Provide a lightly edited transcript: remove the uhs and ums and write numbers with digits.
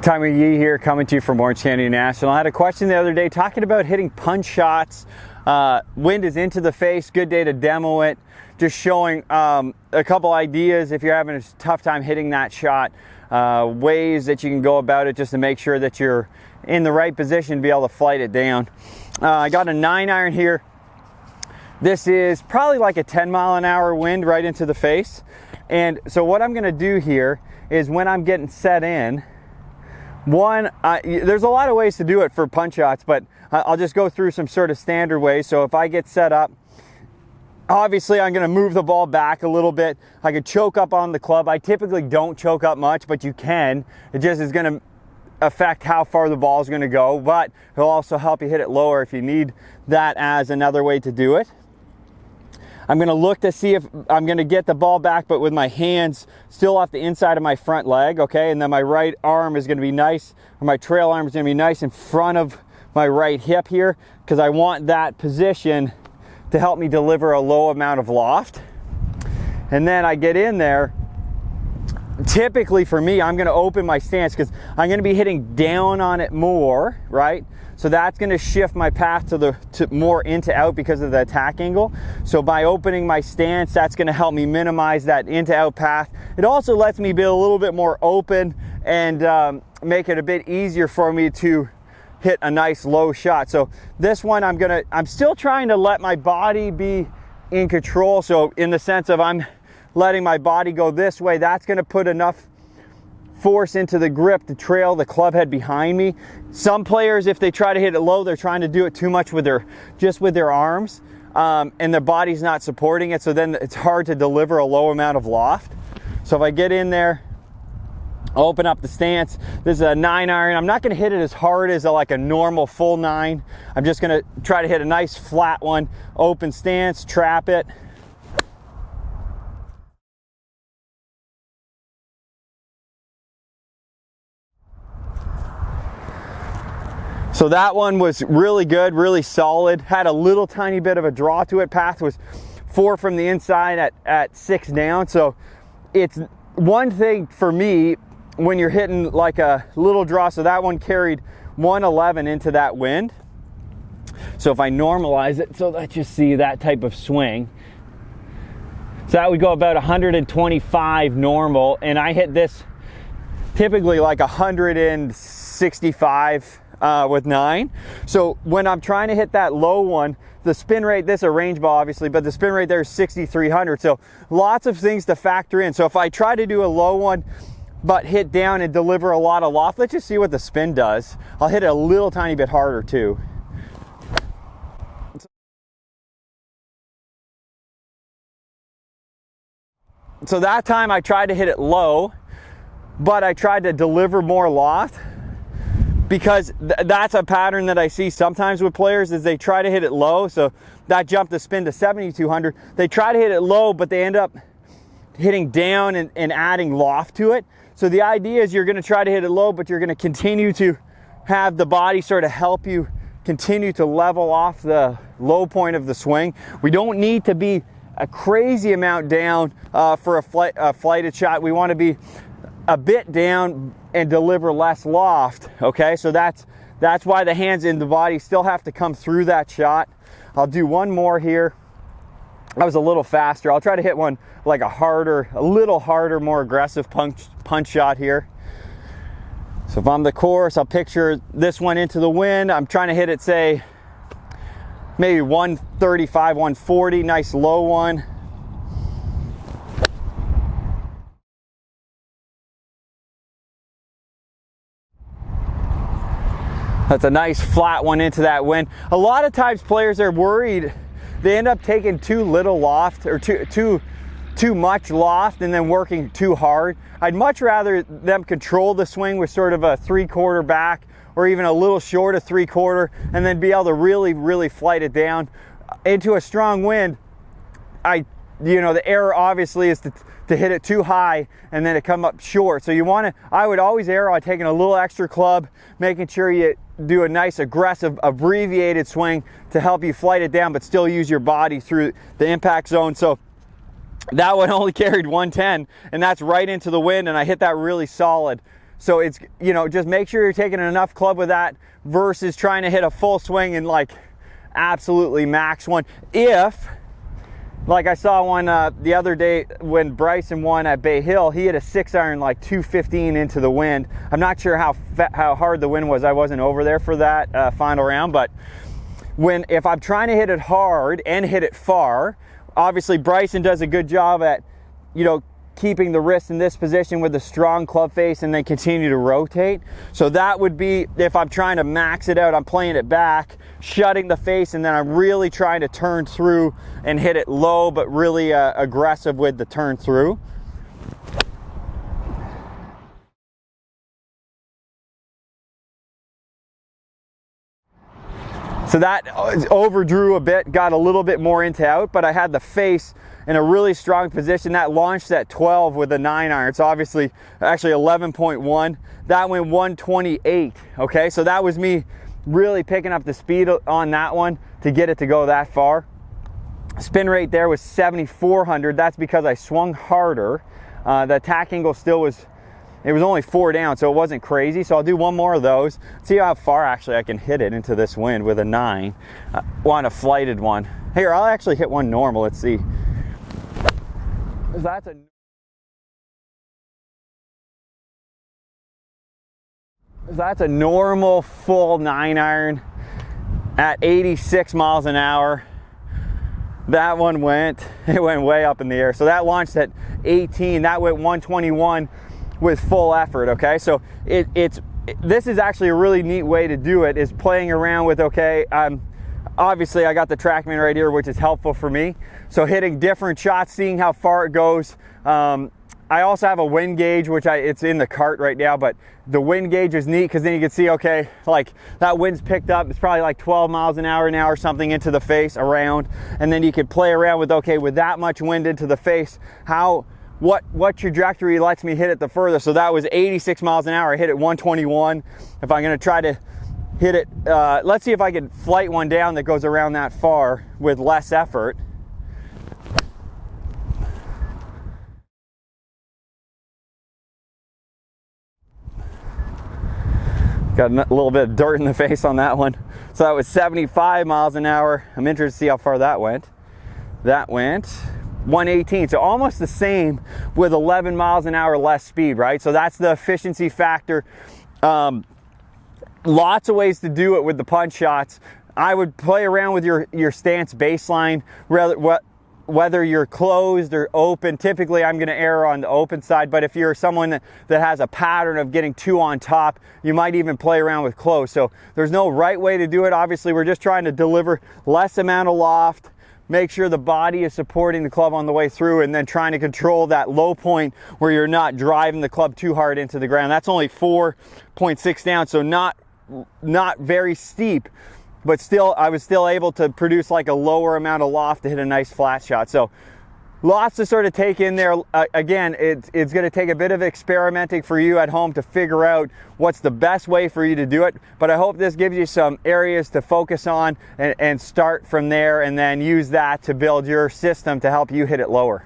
Tommy Yee here, coming to you from Orange County National. I had a question the other day talking about hitting punch shots. Wind is into the face, good day to demo it. Just showing a couple ideas if you're having a tough time hitting that shot, ways that you can go about it just to make sure that you're in the right position to be able to flight it down. I got a 9-iron here. This is probably like a 10-mile-an-hour wind right into the face. And so what I'm gonna do here is when I'm getting set in, there's a lot of ways to do it for punch shots, but I'll just go through some sort of standard ways. So if I get set up, obviously I'm gonna move the ball back a little bit. I could choke up on the club. I typically don't choke up much, but you can. It just is gonna affect how far the ball is gonna go, but it'll also help you hit it lower if you need that as another way to do it. I'm gonna look to see if I'm gonna get the ball back, but with my hands still off the inside of my front leg, okay? And then my right arm is gonna be nice, or my trail arm is gonna be nice in front of my right hip here, because I want that position to help me deliver a low amount of loft. And then I get in there. Typically for me, I'm gonna open my stance because I'm gonna be hitting down on it more, right? So that's gonna shift my path to more into out because of the attack angle. So by opening my stance, that's gonna help me minimize that into out path. It also lets me be a little bit more open and make it a bit easier for me to hit a nice low shot. So this one, I'm still trying to let my body be in control. So in the sense of I'm letting my body go this way, that's gonna put enough force into the grip to trail the club head behind me. Some players, if they try to hit it low, they're trying to do it too much with their arms, and their body's not supporting it, so then it's hard to deliver a low amount of loft. So if I get in there, open up the stance, this is a 9-iron. I'm not gonna hit it as hard as like a normal full 9. I'm just gonna try to hit a nice flat one, open stance, trap it. So that one was really good, really solid. Had a little tiny bit of a draw to it. Path was 4 from the inside at 6 down. So it's one thing for me when you're hitting like a little draw. So that one carried 111 into that wind. So if I normalize it, so let's just see that type of swing. So that would go about 125 normal, and I hit this typically like 165 with 9. So when I'm trying to hit that low one, the spin rate, this is a range ball obviously, but the spin rate there is 6,300. So lots of things to factor in. So if I try to do a low one, but hit down and deliver a lot of loft, let's just see what the spin does. I'll hit it a little tiny bit harder too. So that time I tried to hit it low, but I tried to deliver more loft, because that's a pattern that I see sometimes with players is they try to hit it low. So that jumped the spin to 7,200. They try to hit it low, but they end up hitting down and adding loft to it. So the idea is you're gonna try to hit it low, but you're gonna continue to have the body sort of help you continue to level off the low point of the swing. We don't need to be a crazy amount down for a flighted shot. We wanna be a bit down and deliver less loft, okay? So that's why the hands and the body still have to come through that shot. I'll do one more here. That was a little faster. I'll try to hit one like a little harder, more aggressive punch shot here. So if I'm the course, I'll picture this one into the wind. I'm trying to hit it, say, maybe 135, 140, nice low one. That's a nice flat one into that wind. A lot of times players are worried. They end up taking too little loft or too much loft and then working too hard. I'd much rather them control the swing with sort of a 3/4 back or even a little short of 3/4, and then be able to really, really flight it down into a strong wind. The error obviously is to hit it too high and then it come up short. So I would always err on taking a little extra club, making sure you do a nice aggressive abbreviated swing to help you flight it down, but still use your body through the impact zone. So that one only carried 110, and that's right into the wind, and I hit that really solid. So it's, you know, just make sure you're taking enough club with that versus trying to hit a full swing and like absolutely max one. If, like I saw one the other day when Bryson won at Bay Hill, he hit a 6-iron like 215 into the wind. I'm not sure how hard the wind was. I wasn't over there for that final round, but if I'm trying to hit it hard and hit it far, obviously Bryson does a good job at, you know, keeping the wrist in this position with a strong club face and then continue to rotate. So that would be, if I'm trying to max it out, I'm playing it back, shutting the face, and then I'm really trying to turn through and hit it low, but really aggressive with the turn through. So that overdrew a bit, got a little bit more into out, but I had the face in a really strong position. That launched at 12 with a 9-iron. So obviously, actually 11.1. That went 128, okay? So that was me really picking up the speed on that one to get it to go that far. Spin rate there was 7,400. That's because I swung harder. The attack angle still was, it was only 4 down, so it wasn't crazy. So I'll do one more of those. See how far actually I can hit it into this wind with a 9. Want a flighted one. Here, I'll actually hit one normal. Let's see. That's a normal full 9-iron at 86 miles an hour. That one it went way up in the air. So that launched at 18. That went 121 with full effort, okay? So this is actually a really neat way to do it, is playing around with, okay, obviously I got the Trackman right here, which is helpful for me. So hitting different shots, seeing how far it goes. I also have a wind gauge, which it's in the cart right now, but the wind gauge is neat because then you can see, okay, like that wind's picked up. It's probably like 12 miles an hour now or something into the face around. And then you could play around with, okay, with that much wind into the face, what trajectory lets me hit it the furthest. So that was 86 miles an hour. I hit it 121. If I'm going to try to hit it, let's see if I can flight one down that goes around that far with less effort. Got a little bit of dirt in the face on that one. So that was 75 miles an hour. I'm interested to see how far that went. That went 118, so almost the same with 11 miles an hour less speed, right? So that's the efficiency factor. Lots of ways to do it with the punch shots. I would play around with your stance baseline, whether you're closed or open. Typically I'm going to err on the open side, but if you're someone that has a pattern of getting 2 on top, you might even play around with closed. So there's no right way to do it. Obviously we're just trying to deliver less amount of loft, make sure the body is supporting the club on the way through, and then trying to control that low point where you're not driving the club too hard into the ground. That's only 4.6 down, so not very steep, but still, I was still able to produce like a lower amount of loft to hit a nice flat shot. So lots to sort of take in there. Again, it's going to take a bit of experimenting for you at home to figure out what's the best way for you to do it. But I hope this gives you some areas to focus on and start from there, and then use that to build your system to help you hit it lower.